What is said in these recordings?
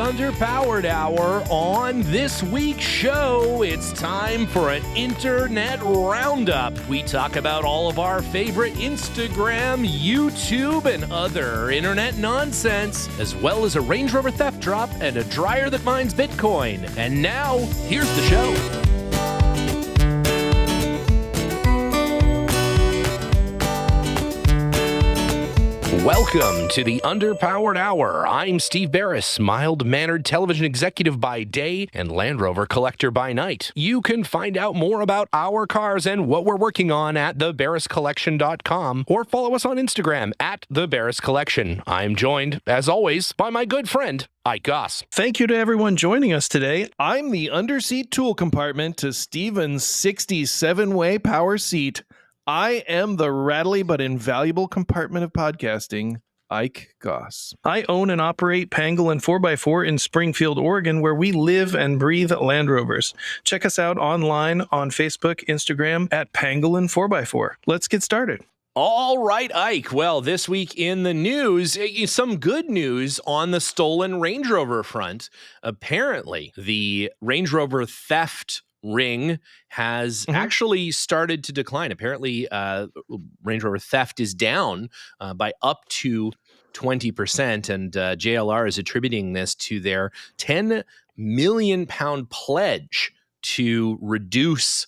Underpowered Hour. On this week's show, it's time for an Internet Roundup. We talk about all of our favorite Instagram, YouTube, and other internet nonsense, as well as a Range Rover theft drop and a dryer that mines Bitcoin. And now, here's the show. Welcome to the Underpowered Hour. I'm Steve Barris, mild-mannered television executive by day and Land Rover collector by night. You can find out more about our cars and what we're working on at thebarriscollection.com or follow us on Instagram at thebarriscollection. I'm joined, as always, by my good friend, Ike Goss. Thank you to everyone joining us today. I'm the underseat tool compartment to Steven's 67-way power seat. I am the rattly but invaluable compartment of podcasting, Ike Goss. I own and operate Pangolin 4x4 in Springfield, Oregon, where we live and breathe Land Rovers. Check us out online on Facebook, Instagram at Pangolin 4x4. Let's get started. All right, Ike. Well, this week in the news, some good news on the stolen Range Rover front. Apparently, the Range Rover theft ring has actually started to decline. Apparently, Range Rover theft is down by up to 20%, and JLR is attributing this to their £10 million pledge to reduce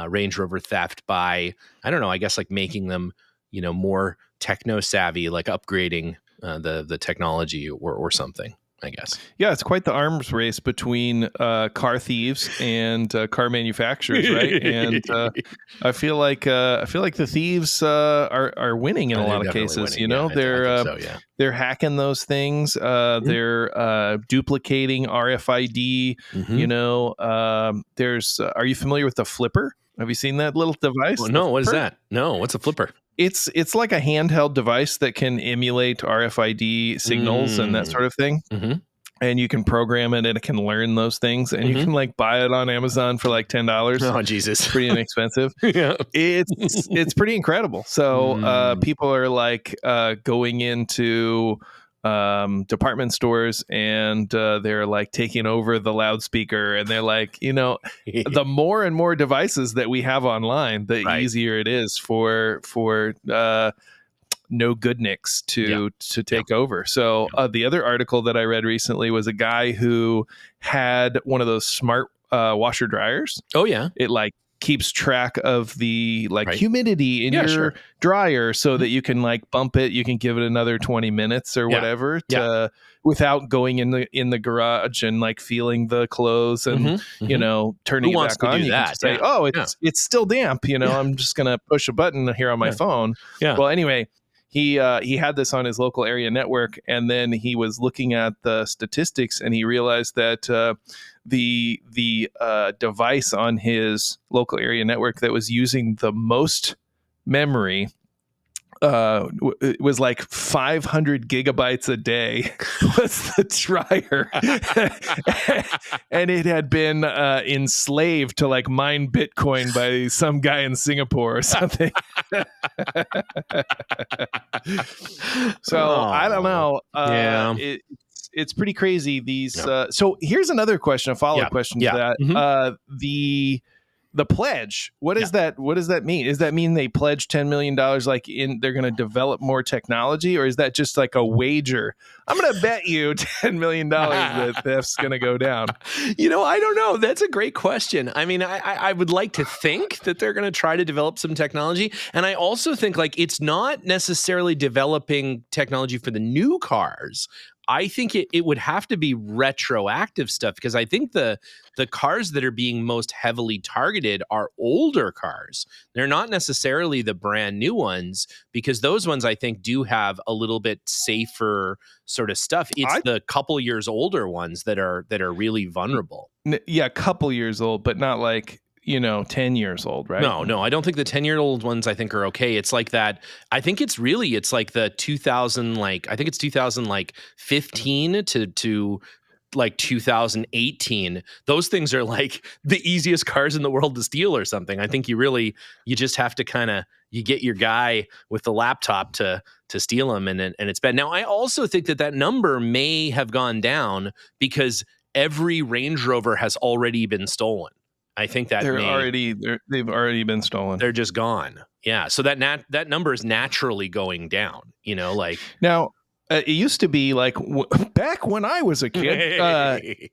Range Rover theft by, I don't know, I guess like making them, more techno savvy, like upgrading the technology or something, I guess. Yeah, it's quite the arms race between car thieves and car manufacturers, right? And I feel like the thieves are winning in a lot of cases. Winning. They're hacking those things. They're duplicating RFID. Are you familiar with the flipper? Have you seen that little device? Well, no, what is that? No, what's a flipper? It's like a handheld device that can emulate RFID signals and that sort of thing. Mm-hmm. And you can program it and it can learn those things. And you can like buy it on Amazon for like $10. Oh, Jesus. It's pretty inexpensive. Yeah. It's pretty incredible. So people are like going into department stores and they're like taking over the loudspeaker, and they're like, the more and more devices that we have online, the easier it is for no good nicks to take over. So the other article that I read recently was a guy who had one of those smart washer dryers. Oh yeah. It like keeps track of the humidity in your dryer so that you can like bump it. You can give it another 20 minutes or whatever without going in the garage and like feeling the clothes and, turning it back on. You can say, it's still damp. I'm just going to push a button here on my phone. Yeah. Well, anyway, he had this on his local area network, and then he was looking at the statistics, and he realized that the device on his local area network that was using the most memory was like 500 gigabytes a day was the dryer. And it had been enslaved to like mine Bitcoin by some guy in Singapore or something. So I don't know. It's pretty crazy. These. So here's another question, a follow-up question to that. The pledge. What does that mean? Does that mean they pledge $10 million they're going to develop more technology, or is that just like a wager? I'm going to bet you $10 million that theft's going to go down. I don't know. That's a great question. I mean, I would like to think that they're going to try to develop some technology. And I also think like it's not necessarily developing technology for the new cars. I think it would have to be retroactive stuff, because I think the cars that are being most heavily targeted are older cars. They're not necessarily the brand new ones, because those ones I think do have a little bit safer sort of stuff. It's the couple years older ones that are really vulnerable. Yeah, a couple years old, but not like 10 years old, right? No, I don't think the 10-year-old ones I think are okay. It's like that. I think it's like the 2015 to like 2018, those things are like the easiest cars in the world to steal or something. I think you just have to you get your guy with the laptop to steal them, and it's bad. Now, I also think that number may have gone down because every Range Rover has already been stolen. I think that they've already been stolen. They're just gone. Yeah. So that number is naturally going down, like now. It used to be like back when I was a kid,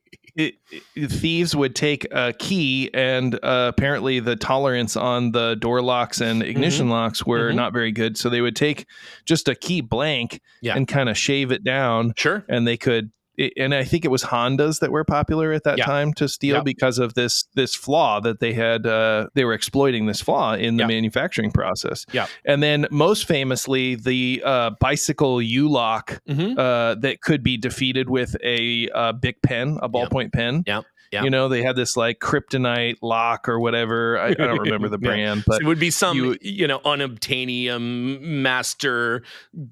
thieves would take a key, and apparently the tolerance on the door locks and ignition locks were not very good. So they would take just a key blank and kind of shave it down. Sure. And they could. And I think it was Hondas that were popular at that time to steal because of this flaw that they had. They were exploiting this flaw in the manufacturing process. Yeah. And then most famously, the bicycle U-lock that could be defeated with a big pen, a ballpoint pen. Yeah. Yeah. They had this like kryptonite lock or whatever. I don't remember the brand, but so it would be some, unobtainium master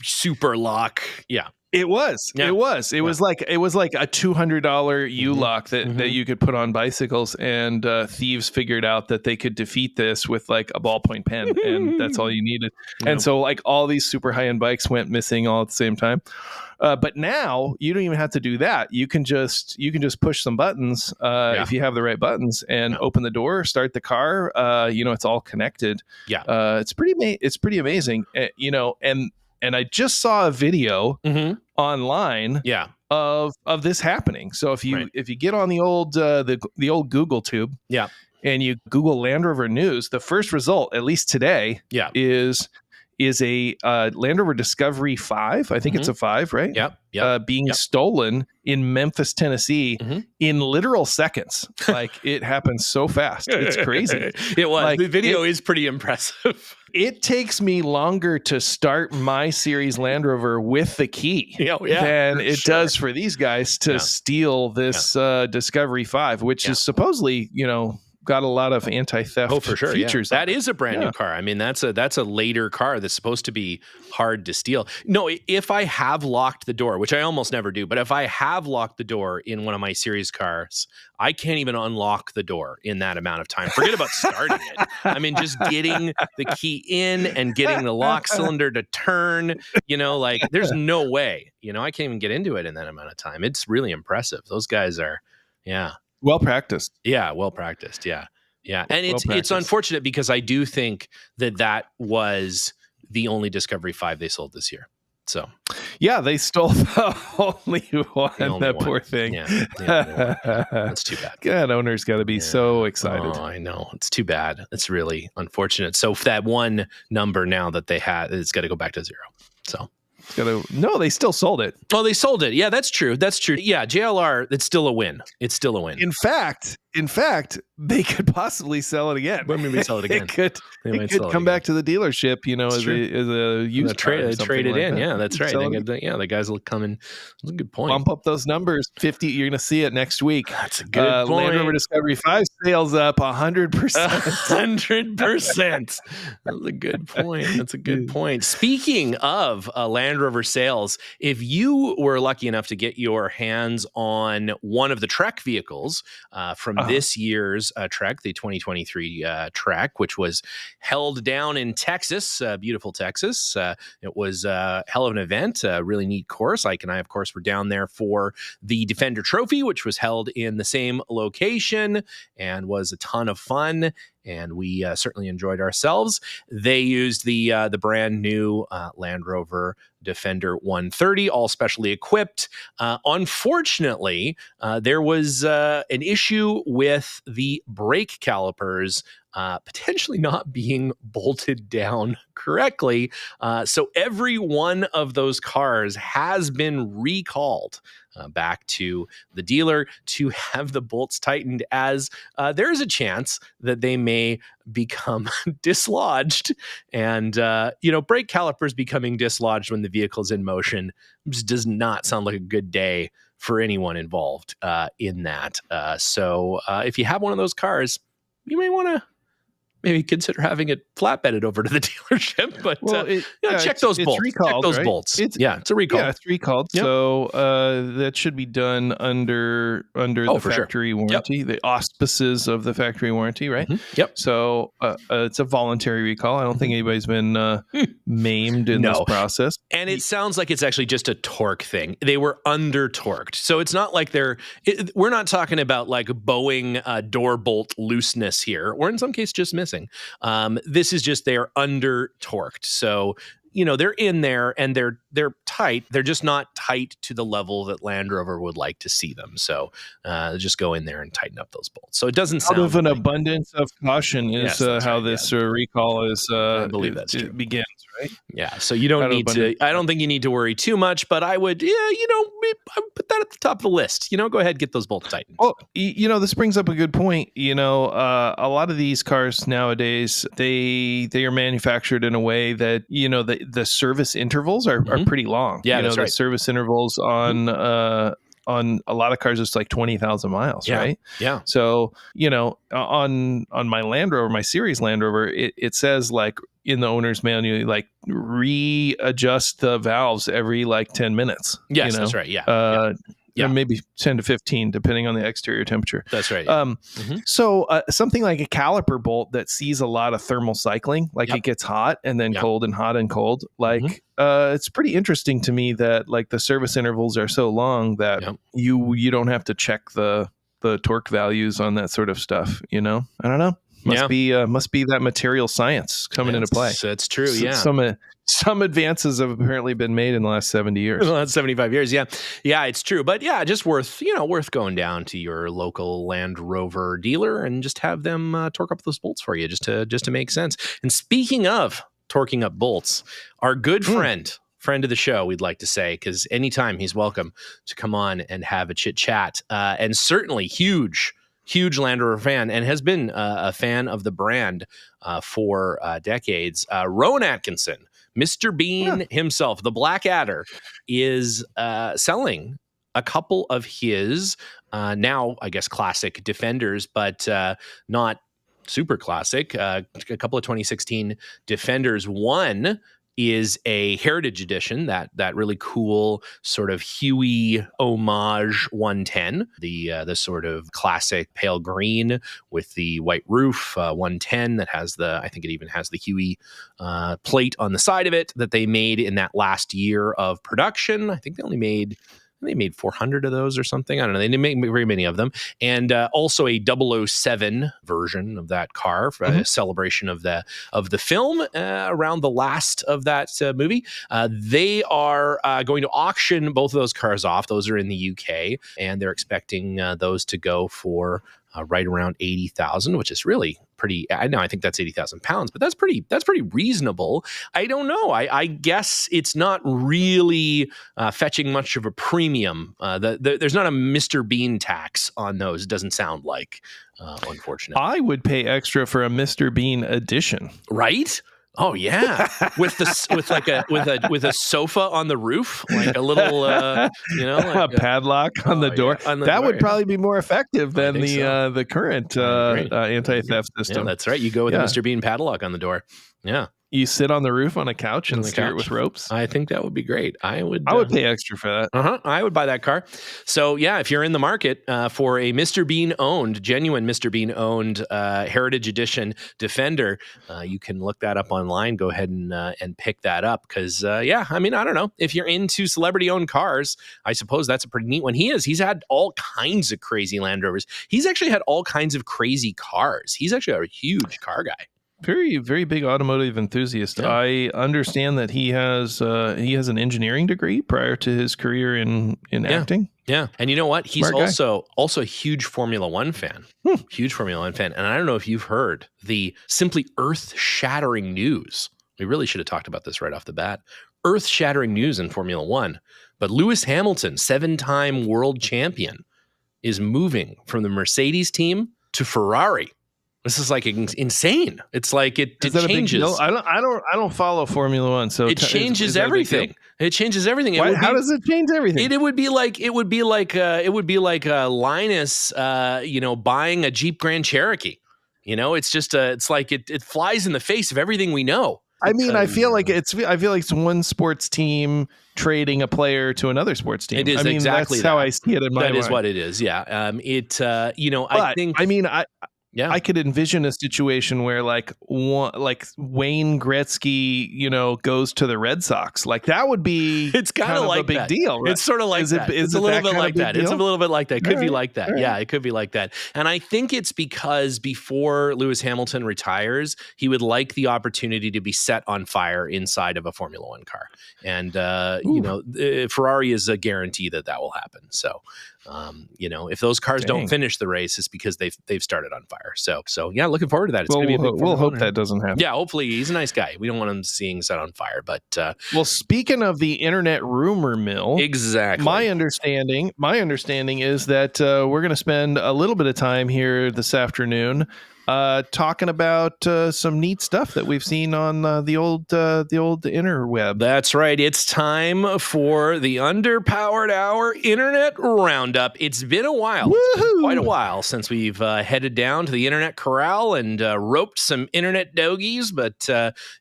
super lock. Yeah. It was. Yeah. It was. It was like a $200 U-lock that you could put on bicycles, and thieves figured out that they could defeat this with like a ballpoint pen, and that's all you needed. And so like all these super high-end bikes went missing all at the same time. But now you don't even have to do that. You can just push some buttons if you have the right buttons and open the door, start the car. It's all connected. Yeah. It's pretty amazing. And I just saw a video online of this happening. So if you get on the old the old Google tube and you Google Land Rover news, the first result, at least today, is a Land Rover Discovery 5. I think it's a 5, right? Being stolen in Memphis, Tennessee in literal seconds. Like it happened so fast. It's crazy. It was. Like, the video is pretty impressive. It takes me longer to start my series Land Rover with the key than it does for these guys to steal this Discovery 5, which is supposedly, got a lot of anti-theft features. That is a brand new car. I mean, that's a later car that's supposed to be hard to steal. No, if I have locked the door, which I almost never do, but if I have locked the door in one of my series cars, I can't even unlock the door in that amount of time. Forget about starting it. I mean, just getting the key in and getting the lock cylinder to turn, like there's no way, I can't even get into it in that amount of time. It's really impressive. Those guys are, well practiced. Yeah, well practiced. Yeah. Yeah. And it's unfortunate because I do think that was the only Discovery 5 they sold this year. So yeah, they stole the only one. That poor thing. Yeah, that's too bad. God, owner's got to be so excited. Oh, I know. It's too bad. It's really unfortunate. So that one number now that they had, it's got to go back to 0. So. No, they still sold it. Oh, they sold it. Yeah, that's true. Yeah, JLR, it's still a win. It's still a win. In fact, they could possibly sell it again. When we sell it again, it could come back to the dealership, as a used trade it in. Yeah, that's right. The guys will come in. That's a good point. Bump up those numbers. 50. You're going to see it next week. That's a good point. Land Rover Discovery 5 sales up 100%. 100%. That's a good point. That's a good point. Speaking of Land Rover sales, if you were lucky enough to get your hands on one of the Trek vehicles from this year's Trek, the 2023 Trek, which was held down in Texas, beautiful Texas. It was a hell of an event, a really neat course. Ike and I, of course, were down there for the Defender Trophy, which was held in the same location and was a ton of fun. And we certainly enjoyed ourselves. They used the brand new Land Rover Defender 130, all specially equipped. Unfortunately, there was an issue with the brake calipers potentially not being bolted down correctly. So every one of those cars has been recalled back to the dealer to have the bolts tightened, as there is a chance that they may become dislodged. And, brake calipers becoming dislodged when the vehicle's in motion just does not sound like a good day for anyone involved in that. So if you have one of those cars, you may want to maybe consider having it flatbedded over to the dealership. But check those bolts. Recalled, check those right? bolts. It's a recall. Yeah, it's recalled. Yep. So that should be done under the factory warranty, the auspices of the factory warranty, right? Yep. So it's a voluntary recall. I don't think anybody's been maimed in this process. And it sounds like it's actually just a torque thing. They were under torqued. So it's not like we're not talking about like Boeing door bolt looseness here, or in some cases just missing. This is just they're under torqued. So they're in there and they're tight. They're just not tight to the level that Land Rover would like to see them. So just go in there and tighten up those bolts. So it doesn't sound out of an abundance of caution is how this recall is. I believe that's true. It begins, right? Yeah. So you don't need to. I don't think you need to worry too much. But I would, I would put that at the top of the list. Go ahead and get those bolts tightened. Well, this brings up a good point. A lot of these cars nowadays they are manufactured in a way that the service intervals are pretty long. Yeah, that's right. The service intervals on a lot of cars, it's like 20,000 miles, right? Yeah. So, on my Land Rover, my series Land Rover, it says like in the owner's manual, like readjust the valves every like 10 minutes. Yes, that's right. Yeah. Maybe 10 to 15, depending on the exterior temperature. That's right. So something like a caliper bolt that sees a lot of thermal cycling, like it gets hot and then cold and hot and cold. Like it's pretty interesting to me that like the service intervals are so long that you don't have to check the torque values on that sort of stuff. I don't know. Must be that material science coming into play. That's true. Some advances have apparently been made in the last 70 years. In the last 75 years, yeah, it's true. But just worth going down to your local Land Rover dealer and just have them torque up those bolts for you, just to make sense. And speaking of torquing up bolts, our good friend of the show, we'd like to say, because anytime he's welcome to come on and have a chit chat, and certainly huge Land Rover fan, and has been a fan of the brand for decades. Rowan Atkinson, Mr. Bean himself, the Black Adder, is selling a couple of his now, I guess, classic Defenders, but not super classic. A couple of 2016 Defenders. One is a Heritage Edition, that really cool sort of Huey homage 110, the sort of classic pale green with the white roof 110 that has I think it even has the Huey plate on the side of it that they made in that last year of production. I think they made 400 of those or something. I don't know. They didn't make very many of them. And also a 007 version of that car for a celebration of the film around the last of that movie. They are going to auction both of those cars off. Those are in the UK, and they're expecting those to go for right around 80,000, which is really pretty. I know, I think that's 80,000 pounds, but that's pretty reasonable. I don't know. I guess it's not really fetching much of a premium. There's not a Mr. Bean tax on those. It doesn't sound like, unfortunately. I would pay extra for a Mr. Bean edition. Right? Oh yeah, with a sofa on the roof, like a little, like a padlock on the door. Yeah, that would probably be more effective than the current anti-theft system. Yeah, that's right. You go with a Mr. Bean padlock on the door. Yeah. You sit on the roof on a couch and steer it with ropes. I think that would be great. I would pay extra for that. I would buy that car. So yeah, if you're in the market for a genuine Mr. Bean owned Heritage Edition Defender, you can look that up online. Go ahead and pick that up because I don't know, if you're into celebrity owned cars, I suppose that's a pretty neat one. He's had all kinds of crazy Land Rovers. He's actually had all kinds of crazy cars. He's actually a huge car guy. Very, very big automotive enthusiast. Yeah. I understand that he has an engineering degree prior to his career in acting. Yeah, and you know what? He's also a huge Formula One fan. Huge Formula One fan. And I don't know if you've heard the simply earth-shattering news. We really should have talked about this right off the bat. Earth-shattering news in Formula One. But Lewis Hamilton, 7-time world champion, is moving from the Mercedes team to Ferrari. This is like insane. It's like it changes. I don't follow Formula One, so it changes everything. It changes everything. How does it change everything? It would be like Linus, buying a Jeep Grand Cherokee. It's just it's like it flies in the face of everything we know. I mean, I feel like it's one sports team trading a player to another sports team. It is exactly that's how I see it in my mind. That is what it is. Yeah. I think. I mean, I could envision a situation where like Wayne Gretzky, goes to the Red Sox. Like that would be it's kind of like a big deal. Right? It's sort of like that. It's a little bit like that. It's a little bit like that. It could be like that. Yeah, it could be like that. And I think it's because before Lewis Hamilton retires, he would like the opportunity to be set on fire inside of a Formula One car. And Ferrari is a guarantee that will happen. So if those cars don't finish the race, it's because they've started on fire. So yeah, looking forward to that. It's going to be a big we'll hope that doesn't happen. Yeah, hopefully he's a nice guy. We don't want him seeing set on fire. But speaking of the internet rumor mill, exactly. My understanding is that we're going to spend a little bit of time here this afternoon talking about some neat stuff that we've seen on the old interweb. That's right. It's time for the Underpowered Hour Internet Roundup. It's been a while. It's been quite a while since we've headed down to the Internet Corral and roped some internet dogies, but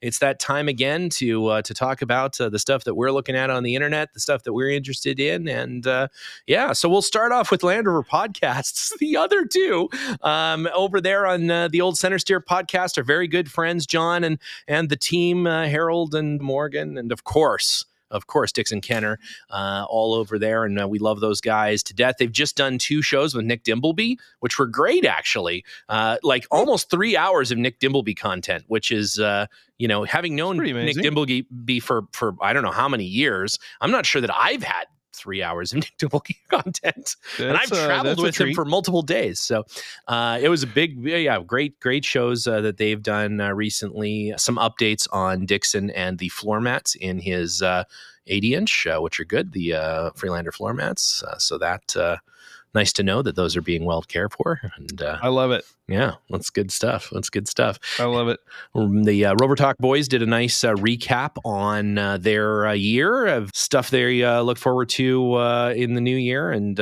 it's that time again to talk about the stuff that we're looking at on the internet, the stuff that we're interested in, and so we'll start off with Land Rover Podcasts. The other two over there on the old Center Steer podcast are very good friends, John and the team, Harold and Morgan, and of course, Dixon Kenner, all over there. And we love those guys to death. They've just done 2 shows with Nick Dimbleby, which were great, actually. Like almost 3 hours of Nick Dimbleby content, which is, having known Nick Dimbleby for I don't know how many years, I'm not sure that I've had 3 hours of Nick Dimbleby content, and I've traveled with him for multiple days. So it was a big, great shows that they've done recently. Some updates on Dixon and the floor mats in his 80-inch, which are good, the Freelander floor mats. So that nice to know that those are being well cared for. And I love it. Yeah, that's good stuff. I love it. The Rover Talk boys did a nice recap on their year of stuff they look forward to in the new year, and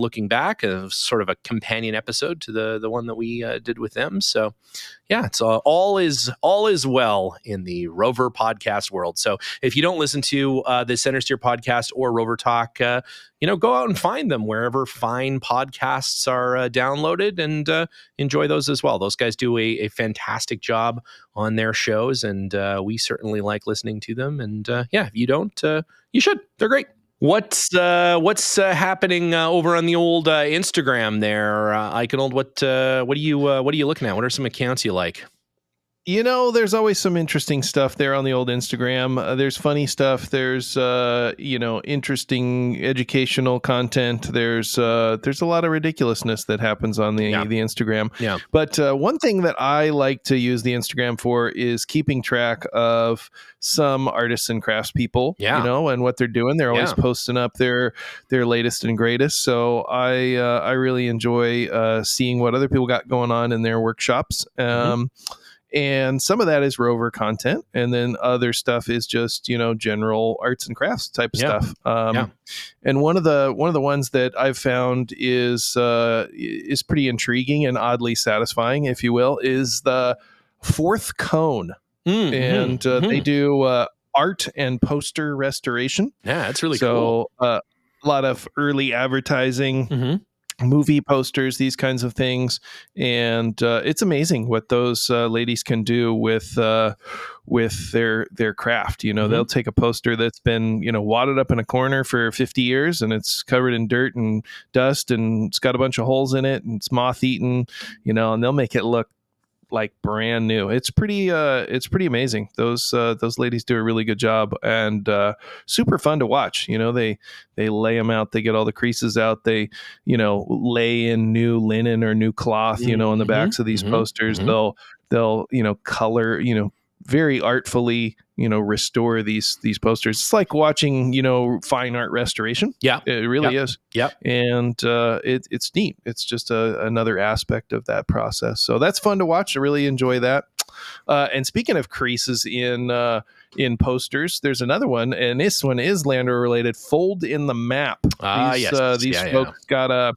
looking back, sort of a companion episode to the one that we did with them. So yeah, it's all is well in the Rover podcast world. So if you don't listen to the Center Steer podcast or Rover Talk, go out and find them wherever fine podcasts are downloaded, and enjoy those as well. Those guys do a fantastic job on their shows, and we certainly like listening to them. And if you don't, you should. They're great. What's happening over on the old Instagram there, Eichenhold? What are you looking at? What are some accounts you like? There's always some interesting stuff there on the old Instagram. There's funny stuff. There's interesting educational content. There's a lot of ridiculousness that happens on the Instagram. Yeah. But one thing that I like to use the Instagram for is keeping track of some artists and craftspeople. And what they're doing. They're always posting up their latest and greatest. So I really enjoy seeing what other people got going on in their workshops. And some of that is Rover content, and then other stuff is just general arts and crafts type of stuff. And one of the ones that I've found is pretty intriguing and oddly satisfying, if you will, is the Fourth Cone, and they do art and poster restoration. Yeah, that's really cool. So a lot of early advertising. Movie posters, these kinds of things, and it's amazing what those ladies can do with their craft. They'll take a poster that's been wadded up in a corner for 50 years, and it's covered in dirt and dust, and it's got a bunch of holes in it, and it's moth eaten, and they'll make it look like brand new. It's pretty amazing. Those ladies do a really good job, and super fun to watch. They lay them out, they get all the creases out, they lay in new linen or new cloth on the backs of these posters. They'll color, very artfully restore these posters. It's like watching fine art restoration. It really is. And it's neat. It's just another aspect of that process. So that's fun to watch. I really enjoy that. And speaking of creases in posters, there's another one, and this one is Land Rover related. Fold in the Map. These folks got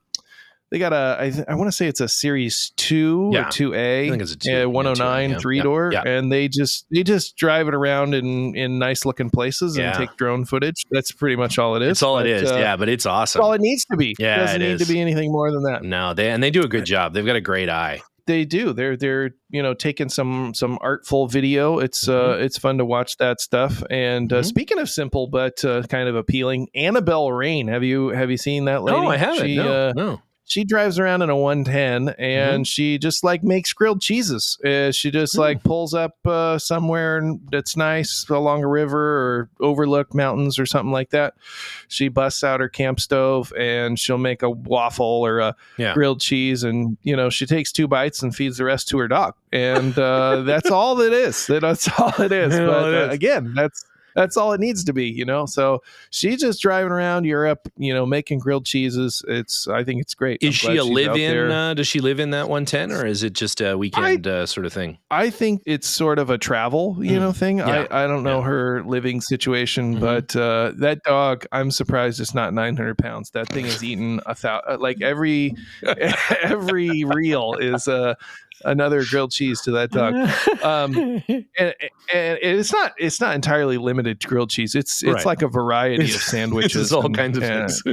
They got I want to say it's a Series 2 or 2A. I think it's a 2, 109 3-door, and they just drive it around in nice looking places and take drone footage. That's pretty much all it is. It's all it is. But it's awesome. It's all it needs to be. Yeah, it doesn't need to be anything more than that. No, they do a good job. They've got a great eye. They do. They're taking some artful video. It's fun to watch that stuff. And speaking of simple but kind of appealing, Annabelle Rain. Have you seen that lady? No, I haven't. No. She drives around in a 110 and she just like makes grilled cheeses. She just like pulls up somewhere that's nice along a river or overlook mountains or something like that. She busts out her camp stove and she'll make a waffle or a grilled cheese. And, she takes 2 bites and feeds the rest to her dog. And that's all it is. That's all it is. But again, that's all it needs to be, So she's just driving around Europe, making grilled cheeses. I think it's great. Is she a live-in? Does she live in that 110, or is it just a weekend sort of thing? I think it's sort of a travel, thing. Yeah. I don't know her living situation, but that dog, I'm surprised it's not 900 pounds. That thing has eaten like every reel is another grilled cheese to that dog. And it's not entirely limited to grilled cheese. It's like a variety of sandwiches. It's all kinds of things.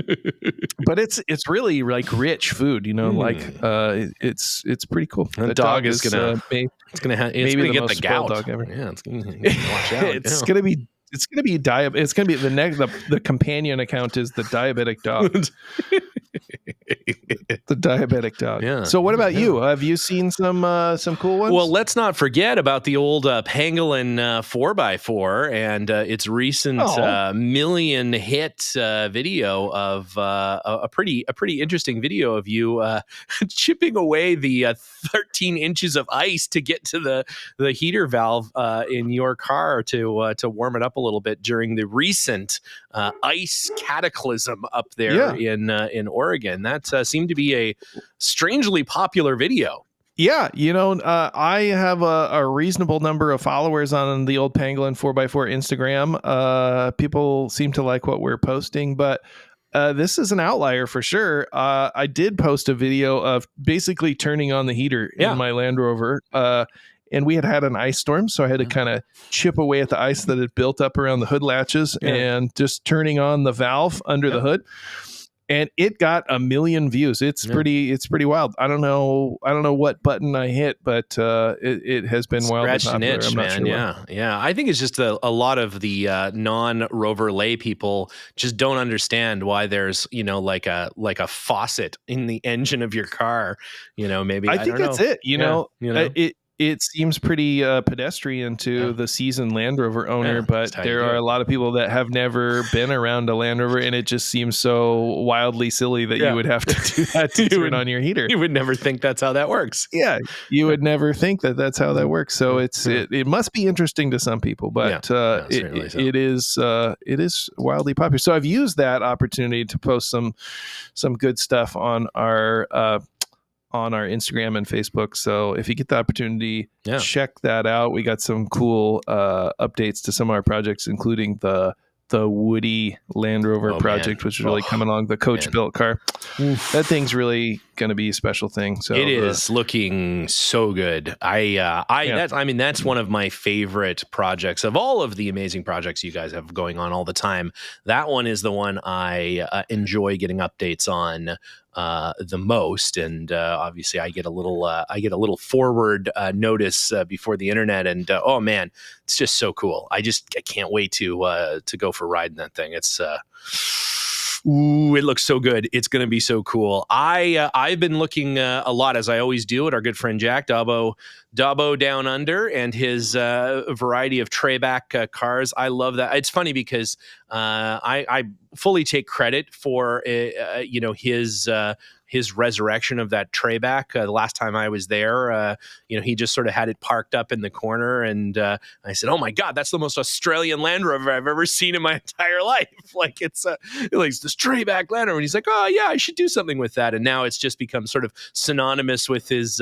But it's really like rich food, it's pretty cool. The dog is gonna get the gout. Dog ever. Yeah, it's gonna watch out. It's gonna be It's going to be the companion account is the diabetic dog. The diabetic dog. Yeah. So what about you? Have you seen some cool ones? Well, let's not forget about the old Pangolin 4x4 and its recent million hit video of a pretty interesting video of you chipping away the 13 inches of ice to get to the heater valve in your car to warm it up a little bit during the recent ice cataclysm up there in Oregon. That seemed to be a strangely popular video. Yeah, I have a reasonable number of followers on the old Pangolin 4x4 Instagram. People seem to like what we're posting, but this is an outlier for sure. I did post a video of basically turning on the heater in my Land Rover. And we had an ice storm, so I had to kind of chip away at the ice that had built up around the hood latches and just turning on the valve under the hood. And it got 1 million views. It's pretty wild. I don't know what button I hit, but it has been wildly popular. An itch, man. Yeah. I think it's just a lot of the non-Rover lay people just don't understand why there's like a faucet in the engine of your car. Maybe I think that's it. It seems pretty pedestrian to the seasoned Land Rover owner, but there are a lot of people that have never been around a Land Rover, and it just seems so wildly silly that you would have to do that to turn on your heater. You would never think that's how that works. Yeah, you would never think that that's how that works. So it must be interesting to some people, but it is wildly popular. So I've used that opportunity to post some good stuff on our Instagram and Facebook. So if you get the opportunity, check that out. We got some cool updates to some of our projects, including the Woody Land Rover project, which is really coming along. The coach built car. Oof. That thing's really going to be a special thing. So it is looking so good. That's one of my favorite projects of all of the amazing projects you guys have going on all the time. That one is the one I enjoy getting updates on the most, and obviously I get a little forward notice before the internet, and oh man, it's just so cool. I can't wait to go for a ride in that thing. It's it looks so good. It's going to be so cool. I've been looking a lot, as I always do, at our good friend Jack Dabo Down Under and his variety of Trayback cars. I love that. It's funny because I fully take credit for his resurrection of that Trayback. The last time I was there, he just sort of had it parked up in the corner, and I said, "Oh my God, that's the most Australian Land Rover I've ever seen in my entire life!" Like it's this Trayback Land Rover, and he's like, "Oh yeah, I should do something with that." And now it's just become sort of synonymous with his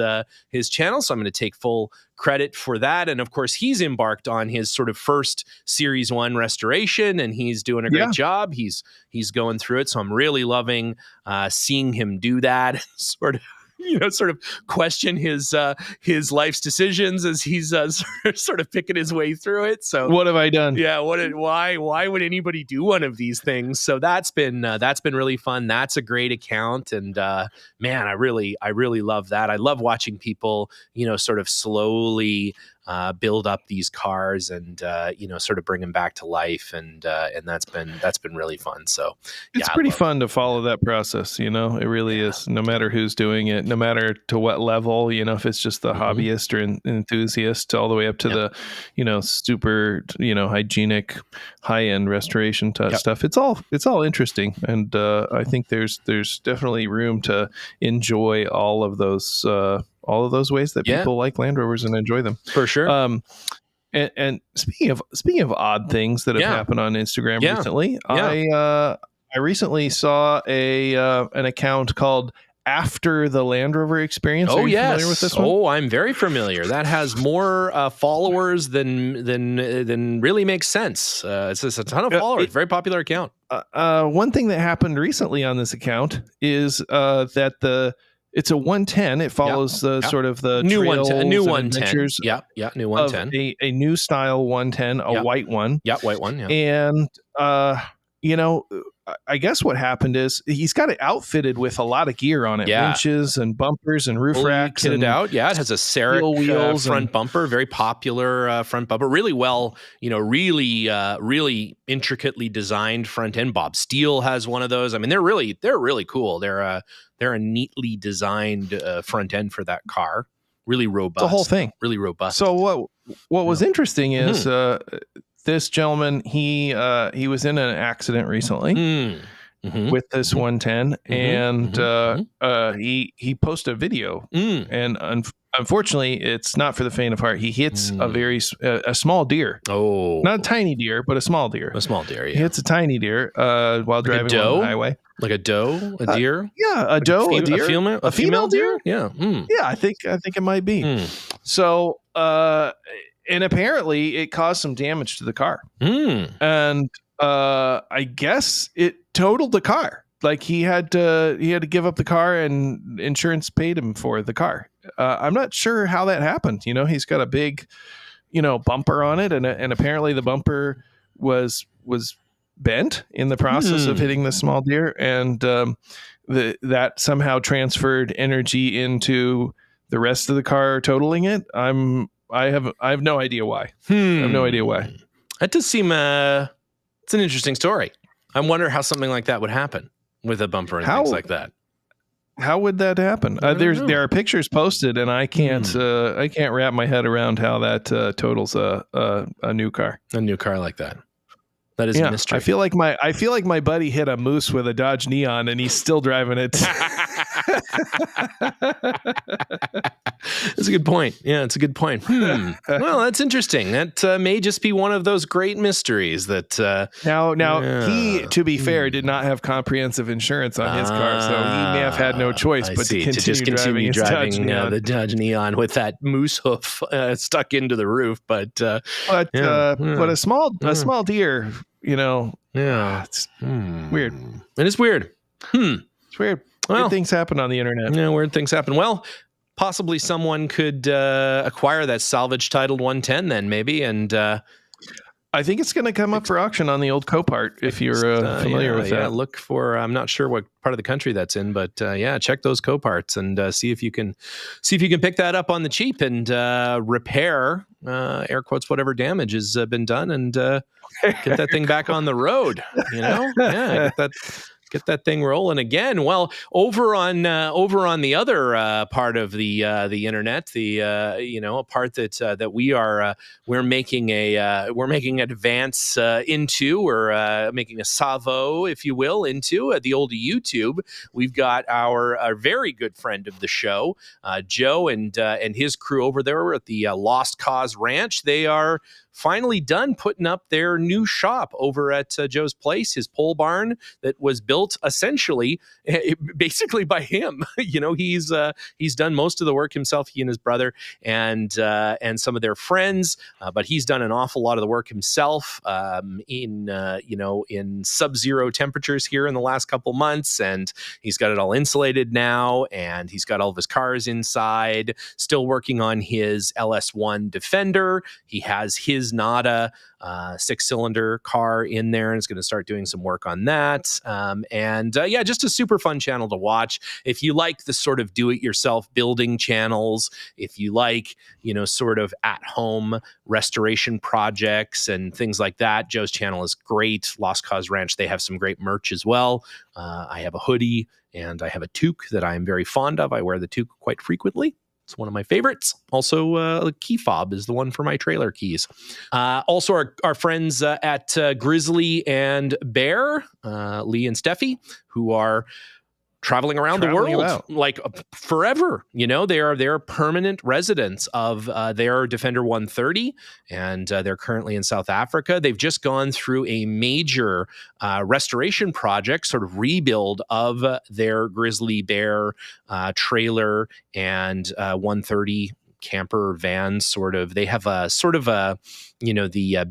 channel. So I'm going to take full credit for that. And of course, he's embarked on his sort of first Series 1 restoration, and he's doing a great job. He's going through it. So I'm really loving seeing him do that, sort of question his life's decisions as he's sort of picking his way through it. So what have I done? Yeah, why would anybody do one of these things? So that's been really fun. That's a great account, and man, I really love that. I love watching people, sort of slowly build up these cars and sort of bring them back to life, and that's been really fun. So it's pretty fun to follow that process. It really is. No matter who's doing it, no matter to what level, if it's just the hobbyist or enthusiast, all the way up to the super hygienic high end restoration stuff. It's all interesting, and I think there's definitely room to enjoy all of those ways that people like Land Rovers and enjoy them for sure. And speaking of odd things that have happened on Instagram recently, I recently saw an account called After the Land Rover Experience. Oh, Are you familiar with this one? Oh, I'm very familiar. That has more followers than really makes sense. It's just a ton of followers. Very popular account. One thing that happened recently on this account is that it's a 110. It follows the sort of the new trails 110, new 110. Yeah, new 110. A new style 110, a white one. Yeah, white one. Yeah. And I guess what happened is he's got it outfitted with a lot of gear on it, winches and bumpers and roof racks. Kitted out. Yeah, it has a Seric wheels front bumper, very popular front bumper, really well, really intricately designed front end. Bob Steele has one of those. I mean, they're really cool. They're a neatly designed front end for that car. Really robust. The whole thing, really robust. So what was interesting is this gentleman, he was in an accident recently with this 110, and he posted a video, and unfortunately, it's not for the faint of heart. He hits a small deer. Oh, not a tiny deer, but a small deer. A small deer. Yeah. He hits a tiny deer while driving on the highway. Like a doe, a deer. A doe, a deer, a female deer. Yeah, yeah. I think it might be. So, and apparently, it caused some damage to the car, and I guess it totaled the car. Like he had to give up the car, and insurance paid him for the car. I'm not sure how that happened. He's got a big, bumper on it, and apparently the bumper was bent in the process of hitting the small deer, and that somehow transferred energy into the rest of the car, totaling it. I have no idea why. I have no idea why. That does seem it's an interesting story. I wonder how something like that would happen with a bumper and things like that. How would that happen? There are pictures posted, and I can't wrap my head around how that totals a new car. A new car like that. That is a mystery. I feel like my buddy hit a moose with a Dodge Neon, and he's still driving it. That's a good point. Yeah, it's a good point. Well, that's interesting. That may just be one of those great mysteries that. Now he, to be fair, did not have comprehensive insurance on his car, so he may have had no choice but to continue driving the Dodge Neon with that moose hoof stuck into the roof. But a small deer. It's weird. It is weird. It's weird. Weird things happen on the internet. Yeah, weird things happen. Well, possibly someone could acquire that salvage titled 110 then maybe, and I think it's going to come up for auction on the old Copart if you're familiar with that. Yeah, look for, I'm not sure what part of the country that's in, but check those Coparts and see if you can pick that up on the cheap and repair, air quotes, whatever damage has been done, and get that thing back on the road. Get that thing rolling again. Well, over on the other part of the internet, a part that we're making an advance into, or making a salvo, if you will, into the old YouTube. We've got our very good friend of the show, Joe, and his crew over there at the Lost Cause Ranch. They are finally done putting up their new shop over at Joe's place, his pole barn that was built essentially, basically by him. He's done most of the work himself, he and his brother, and some of their friends, but he's done an awful lot of the work himself in sub-zero temperatures here in the last couple months, and he's got it all insulated now, and he's got all of his cars inside, still working on his LS1 Defender. He has his Nada 6-cylinder car in there, and is going to start doing some work on that. Just a super fun channel to watch. If you like the sort of do-it-yourself building channels, if you like, sort of at-home restoration projects and things like that, Joe's channel is great. Lost Cause Ranch, they have some great merch as well. I have a hoodie and I have a toque that I'm very fond of. I wear the toque quite frequently. It's one of my favorites. Also, a key fob is the one for my trailer keys. Also, our friends at Grizzly and Bear, Lee and Steffi, who are traveling around the world like forever. They're permanent residents of their Defender 130, and they're currently in South Africa. They've just gone through a major restoration project, sort of rebuild of their Grizzly Bear trailer and 130 camper van. They have the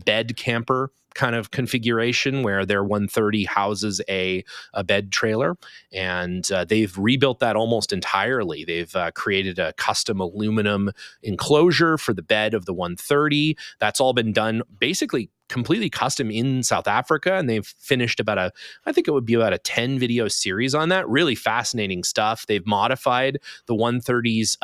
bed camper kind of configuration where their 130 houses a bed trailer, and they've rebuilt that almost entirely. They've created a custom aluminum enclosure for the bed of the 130. That's all been done basically completely custom in South Africa, and they've finished I think it would be about a 10 video series on that. Really fascinating stuff. They've modified the 130's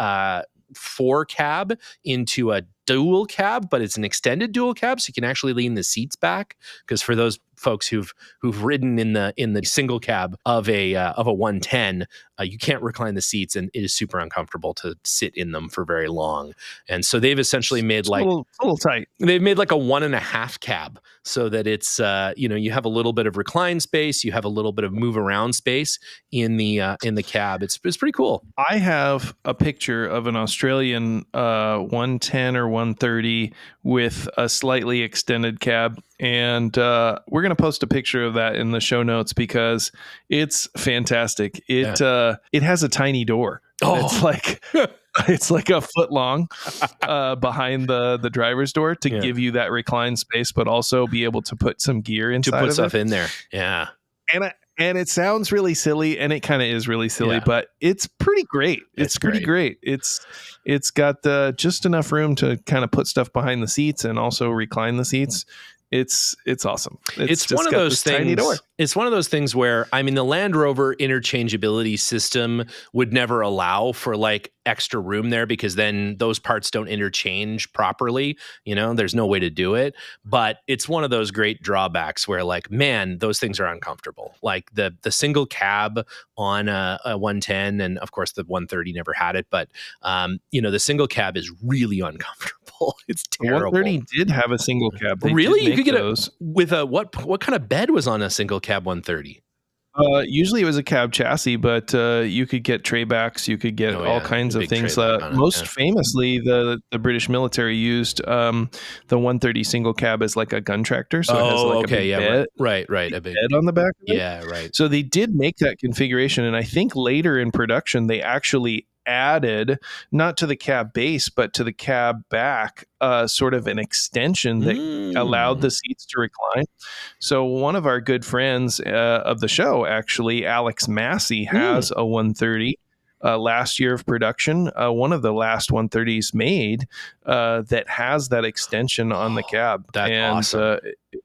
4 cab into a dual cab, but it's an extended dual cab, so you can actually lean the seats back. Because for those folks who've ridden in the single cab of a 110, you can't recline the seats, and it is super uncomfortable to sit in them for very long. And so they've essentially made a little tight. They've made like a 1.5 cab, so that it's you have a little bit of recline space, you have a little bit of move around space in the cab. It's pretty cool. I have a picture of an Australian 110 or 130 with a slightly extended cab, and we're going to post a picture of that in the show notes because it's fantastic. It has a tiny door. It's like it's like a foot long behind the driver's door to give you that recline space, but also be able to put some gear inside to put of stuff it. in there. Yeah. And it sounds really silly, and it kind of is really silly, but it's pretty great. It's pretty great. It's got just enough room to kind of put stuff behind the seats and also recline the seats. It's awesome. It's one of those things. It's one of those things where, I mean, the Land Rover interchangeability system would never allow for like extra room there, because then those parts don't interchange properly. There's no way to do it. But it's one of those great drawbacks where, like, man, those things are uncomfortable. Like the single cab on a 110, and of course the 130 never had it, but the single cab is really uncomfortable. It's terrible. The 130 did have a single cab. Really? You could get those with a what kind of bed was on a single cab 130? Usually it was a cab chassis, but you could get tray backs. You could get all kinds of things. Most famously, the British military used the 130 single cab as like a gun tractor. So it has like a big bed, right, a big bed on the back of it. Yeah, right. So they did make that configuration, and I think later in production they actually added, not to the cab base, but to the cab back, sort of an extension that allowed the seats to recline. So one of our good friends of the show, actually, Alex Massey, has a 130 last year of production. One of the last 130s made that has that extension on the cab. That's awesome.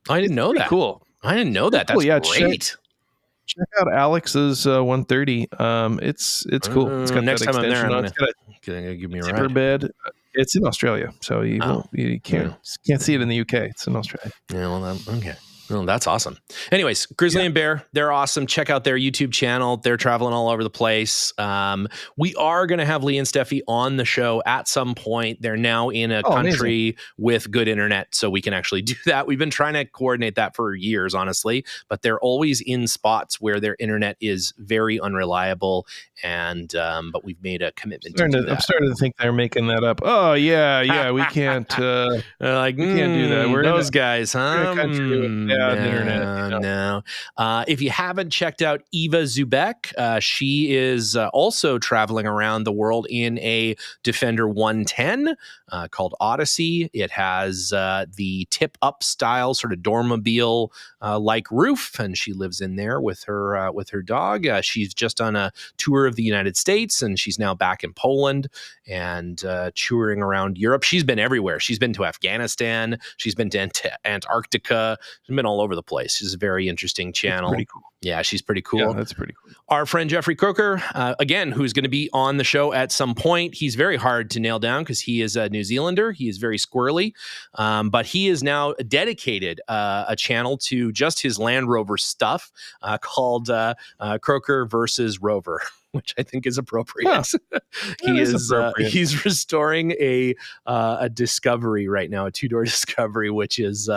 I didn't know that. Cool. I didn't know that. That's great. Check out Alex's 130. It's cool. It's got next that time I'm there, on. It's got a give me a zipper ride. bed. It's in Australia, so you can't see it in the UK. It's in Australia. Yeah, well, okay. Oh, that's awesome. Anyways, Grizzly and Bear, they're awesome. Check out their YouTube channel. They're traveling all over the place. We are going to have Lee and Steffi on the show at some point. They're now in a country with good internet, so we can actually do that. We've been trying to coordinate that for years, honestly, but they're always in spots where their internet is very unreliable, and but we've made a commitment to do that. I'm starting to think they're making that up. Oh, yeah, we can't. They're like, we can't do that. We're those guys, huh? We're in a country with bad internet. No. If you haven't checked out Eva Zubek, she is also traveling around the world in a Defender 110 called Odyssey. It has the tip-up style, sort of dormobile like roof, and she lives in there with her dog. She's just on a tour of the United States, and she's now back in Poland and touring around Europe. She's been everywhere. She's been to Afghanistan. She's been to Antarctica. She's been all over the place. She's a very interesting channel. That's pretty cool. Yeah, she's pretty cool. Yeah, that's pretty cool. Our friend Jeffrey Croker, again, who's going to be on the show at some point. He's very hard to nail down because he is a New Zealander. He is very squirrely, but he is now dedicated a channel to just his Land Rover stuff called Croker versus Rover, which I think is appropriate. Yeah, He's restoring a Discovery right now, a two-door Discovery, which is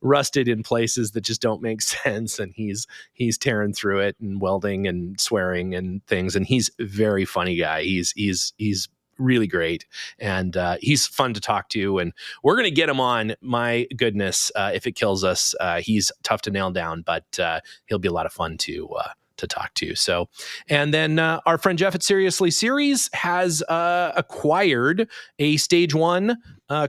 rusted in places that just don't make sense, and he's tearing through it and welding and swearing and things. And he's a very funny guy. He's really great, and he's fun to talk to, and we're going to get him on. My goodness, if it kills us, he's tough to nail down, but he'll be a lot of fun to talk to. So, and then our friend Jeff at Seriously Series has acquired a Stage 1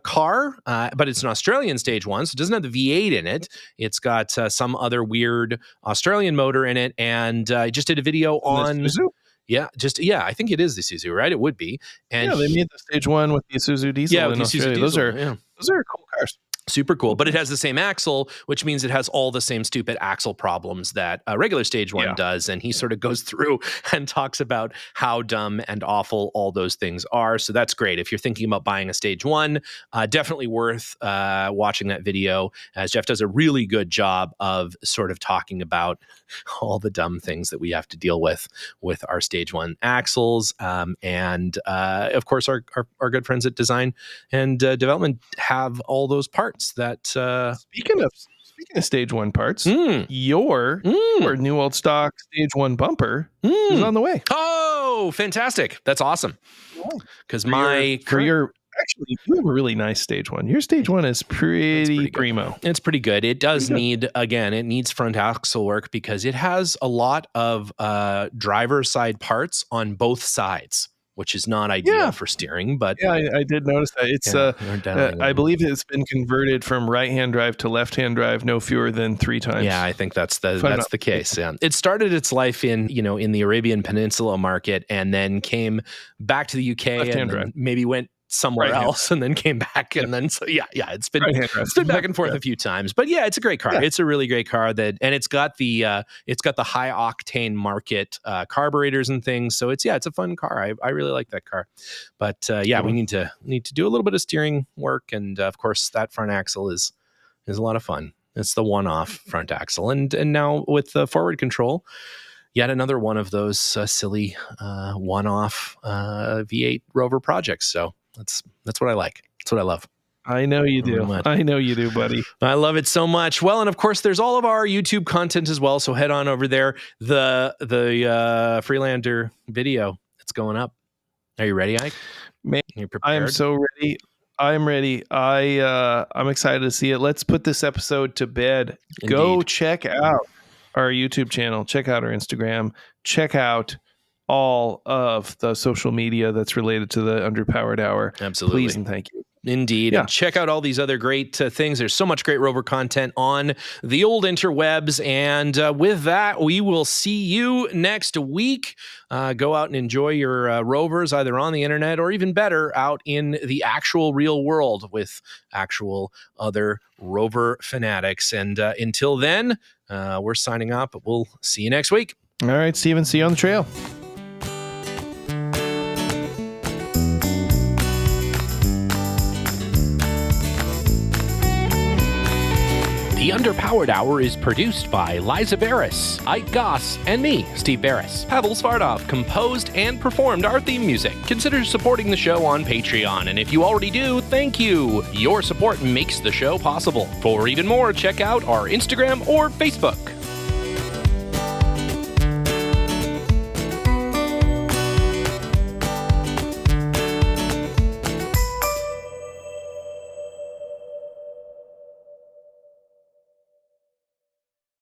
car, but it's an Australian Stage 1, so it doesn't have the V8 in it. It's got some other weird Australian motor in it, and I just did a video on... I think it is the Isuzu, right? It would be. And they made the Stage 1 with the Isuzu diesel in Australia. Those are cool cars. Super cool, but it has the same axle, which means it has all the same stupid axle problems that a regular Stage 1 does, and he sort of goes through and talks about how dumb and awful all those things are. So that's great. If you're thinking about buying a Stage 1, definitely worth watching that video, as Jeff does a really good job of sort of talking about all the dumb things that we have to deal with our Stage 1 axles. And of course, our good friends at Design and Development have all those parts that speaking of Stage 1 parts, your new old stock Stage 1 bumper is on the way. Oh, fantastic. That's awesome. Because actually, you have a really nice Stage 1. Your Stage 1 is pretty primo. It's pretty good. It does need front axle work because it has a lot of driver's side parts on both sides, which is not ideal for steering. But I did notice that. It's I believe it's been converted from right-hand drive to left-hand drive no fewer than 3 times. Yeah, I think that's the case. Yeah, it started its life in the Arabian Peninsula market, and then came back to the UK and then maybe went somewhere else and then came back and then it's been stood back and forth a few times, but it's a great car. It's a really great car and it's got the high octane market carburetors and things, so it's a fun car. I really like that car, but we need to do a little bit of steering work, and of course that front axle is a lot of fun. It's the one-off front axle, and now with the forward control, yet another one of those silly one-off V8 Rover projects. So that's what I like. That's what I love. I know you do. I know you do, buddy. I love it so much. Well, and of course, there's all of our YouTube content as well. So head on over there. The Freelander video, it's going up. Are you ready, Ike? Man, you prepared? I am so ready. I'm ready. I'm excited to see it. Let's put this episode to bed. Indeed. Go check out our YouTube channel. Check out our Instagram. Check out all of the social media that's related to the Underpowered Hour. Absolutely. Please and thank you. Indeed. Yeah. And check out all these other great things. There's so much great Rover content on the old interwebs. And with that, we will see you next week. Go out and enjoy your Rovers, either on the internet or even better, out in the actual real world with actual other Rover fanatics. And until then, we're signing off, but we'll see you next week. All right, Steven. See you on the trail. The The Underpowered Hour is produced by Liza Barris, Ike Goss, and me, Steve Barris. Pavel Svardov composed and performed our theme music. Consider supporting the show on Patreon, and if you already do, thank you. Your support makes the show possible. For even more, check out our Instagram or Facebook.